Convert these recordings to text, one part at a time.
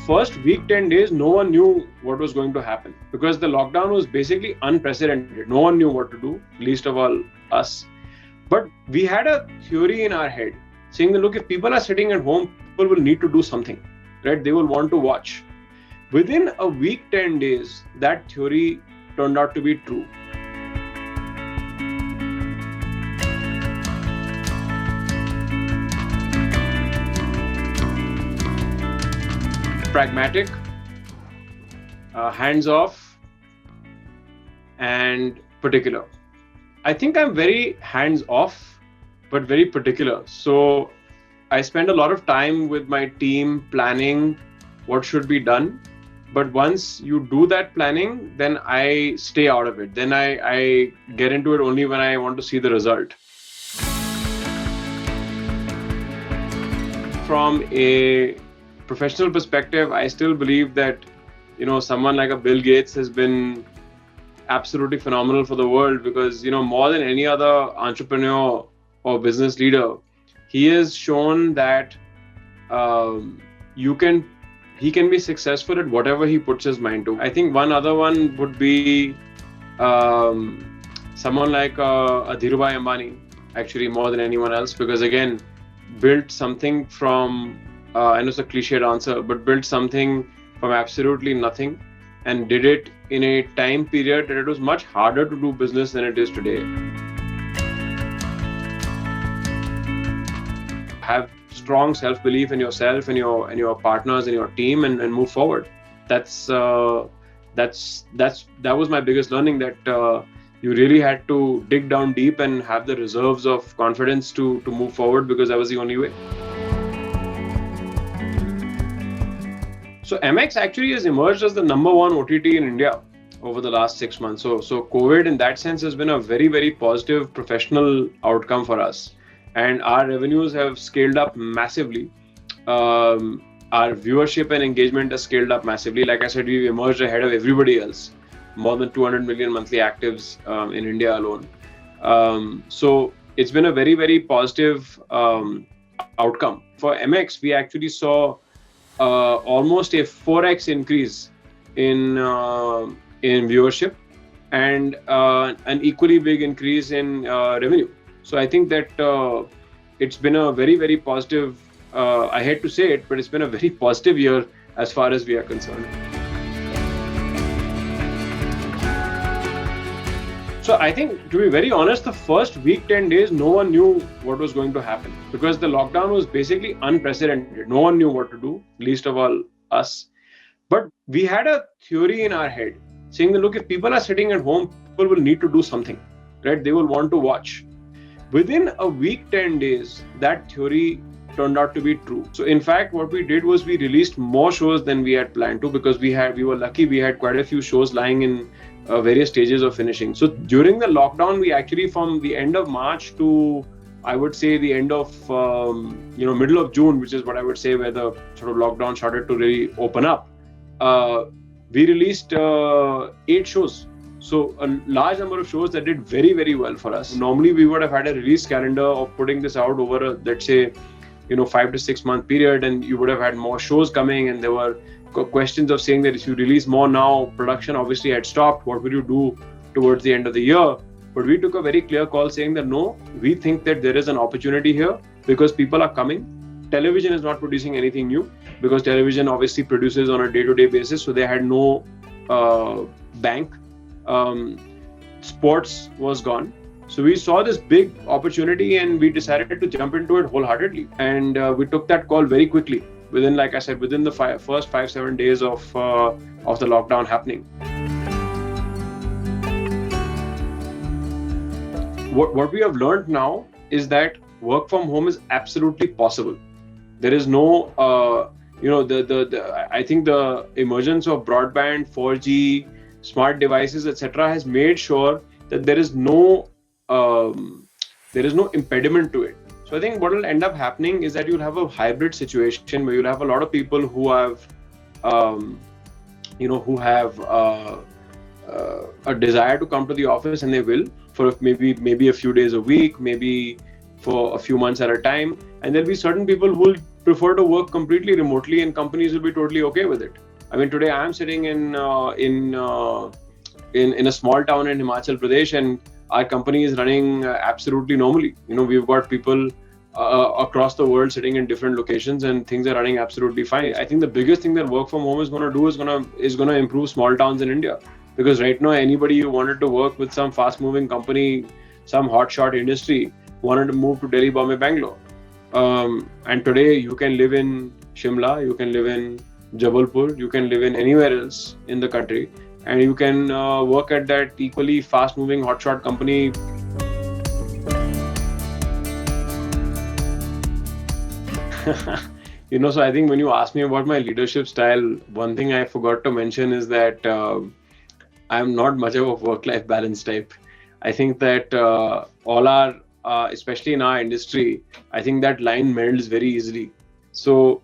first week, 10 days, no one knew what was going to happen because the lockdown was basically unprecedented. No one knew what to do, least of all us. But we had a theory in our head saying that, look, if people are sitting at home, people will need to do something, right? They will want to watch. Within a week, 10 days, that theory turned out to be true. Pragmatic, hands-off, and particular. I think I'm very hands-off, but very particular. So I spend a lot of time with my team planning what should be done. But once you do that planning, then I stay out of it. Then I get into it only when I want to see the result. From a professional perspective, I still believe that, someone like a Bill Gates has been absolutely phenomenal for the world because, more than any other entrepreneur or business leader, he has shown that he can be successful at whatever he puts his mind to. I think one other one would be someone like Dhirubhai Ambani, actually more than anyone else, because again, built something from, I know it's a cliched answer, but built something from absolutely nothing and did it in a time period that it was much harder to do business than it is today. Have strong self-belief in yourself and your partners and your team and move forward. That was my biggest learning, that you really had to dig down deep and have the reserves of confidence to move forward, because that was the only way. So MX actually has emerged as the number one OTT in India over the last 6 months. So COVID in that sense has been a very, very positive professional outcome for us. And our revenues have scaled up massively. Our viewership and engagement has scaled up massively. Like I said, we've emerged ahead of everybody else. More than 200 million monthly actives in India alone. So it's been a very, very positive outcome. For MX, we actually saw almost a 4x increase in viewership and an equally big increase in revenue. So I think that it's been a very, very positive, I hate to say it, but it's been a very positive year as far as we are concerned. So I think, to be very honest, the first week, 10 days, no one knew what was going to happen because the lockdown was basically unprecedented. No one knew what to do, least of all us. But we had a theory in our head saying that, look, if people are sitting at home, people will need to do something, right? They will want to watch. Within a week, 10 days, that theory turned out to be true. So in fact, what we did was we released more shows than we had planned to, because we were lucky, we had quite a few shows lying in various stages of finishing. So during the lockdown, we actually, from the end of March to, I would say, the end of, middle of June, which is what I would say where the sort of lockdown started to really open up, we released 8 shows. So a large number of shows that did very, very well for us. Normally, we would have had a release calendar of putting this out over a, let's say, 5 to 6 month period, and you would have had more shows coming, and there were questions of saying that if you release more now, production obviously had stopped. What will you do towards the end of the year? But we took a very clear call saying that no, we think that there is an opportunity here because people are coming. Television is not producing anything new because television obviously produces on a day-to-day basis. So they had no bank. Sports was gone. So we saw this big opportunity and we decided to jump into it wholeheartedly. And we took that call very quickly. Within, like I said, within the first 5-7 days of the lockdown happening. What we have learned now is that work from home is absolutely possible. There is no, I think the emergence of broadband, 4G, smart devices, etc., has made sure that there is no impediment to it. So I think what will end up happening is that you'll have a hybrid situation where you'll have a lot of people who have, a desire to come to the office, and they will for maybe a few days a week, maybe for a few months at a time. And there'll be certain people who will prefer to work completely remotely, and companies will be totally okay with it. I mean, today I'm sitting in a small town in Himachal Pradesh, and our company is running absolutely normally. We've got people across the world sitting in different locations, and things are running absolutely fine. I think the biggest thing that work from home is going to do is going to improve small towns in India, because right now anybody who wanted to work with some fast moving company, some hotshot industry, wanted to move to Delhi, Bombay, Bangalore. And today you can live in Shimla, you can live in Jabalpur, you can live in anywhere else in the country, and you can work at that equally fast moving hotshot company. So I think when you ask me about my leadership style, one thing I forgot to mention is that I'm not much of a work-life balance type. I think that all our, especially in our industry, I think that line melds very easily. So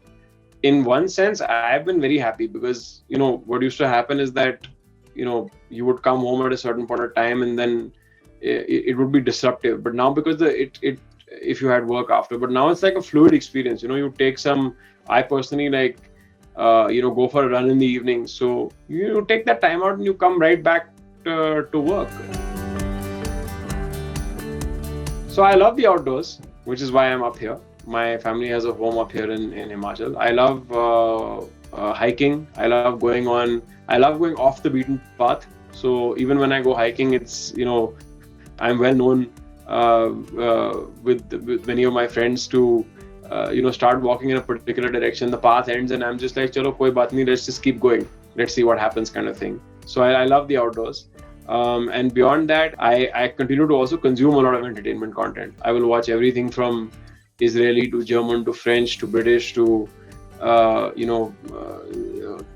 in one sense, I've been very happy, because, what used to happen is that, you would come home at a certain point of time, and then it would be disruptive. But now, because if you had work after, but now it's like a fluid experience. You take I personally like, go for a run in the evening. So you take that time out and you come right back to work. So I love the outdoors, which is why I'm up here. My family has a home up here in Himachal. I love hiking. I love going off the beaten path. So even when I go hiking, it's, I'm well known with many of my friends to, start walking in a particular direction. The path ends and I'm just like, chalo, koi baat nahi, let's just keep going. Let's see what happens, kind of thing. So I love the outdoors. And beyond that, I continue to also consume a lot of entertainment content. I will watch everything from Israeli to German to French to British to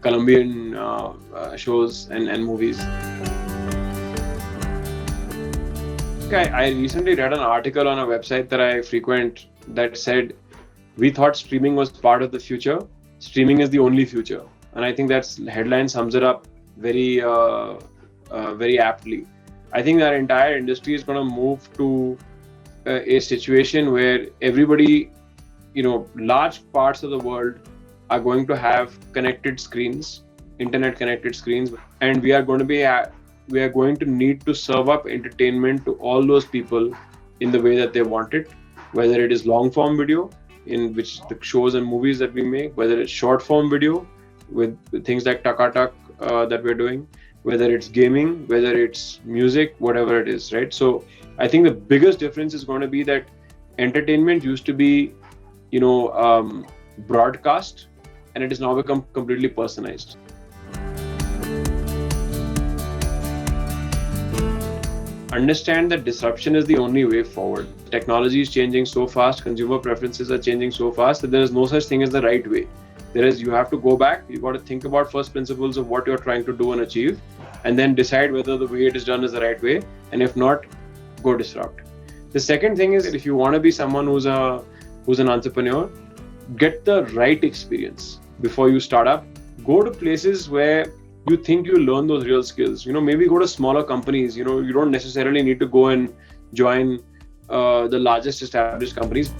Colombian shows and movies. I recently read an article on a website that I frequent that said, we thought streaming was part of the future. Streaming is the only future. And I think that headline sums it up very very aptly. I think that entire industry is going to move to a situation where everybody, large parts of the world are going to have connected screens, internet connected screens, and we are going to need to serve up entertainment to all those people in the way that they want it, whether it is long form video, in which the shows and movies that we make, whether it's short form video with things like Takatak that we're doing, whether it's gaming, whether it's music, whatever it is, right? So I think the biggest difference is going to be that entertainment used to be, broadcast, and it has now become completely personalized. Understand that disruption is the only way forward. Technology is changing so fast, consumer preferences are changing so fast that there is no such thing as the right way. You have to go back, you got to think about first principles of what you're trying to do and achieve, and then decide whether the way it is done is the right way, and if not, go disrupt. The second thing is, if you want to be someone who's an entrepreneur, get the right experience before you start up. Go to places where you think you learn those real skills. Maybe go to smaller companies. You don't necessarily need to go and join the largest established companies.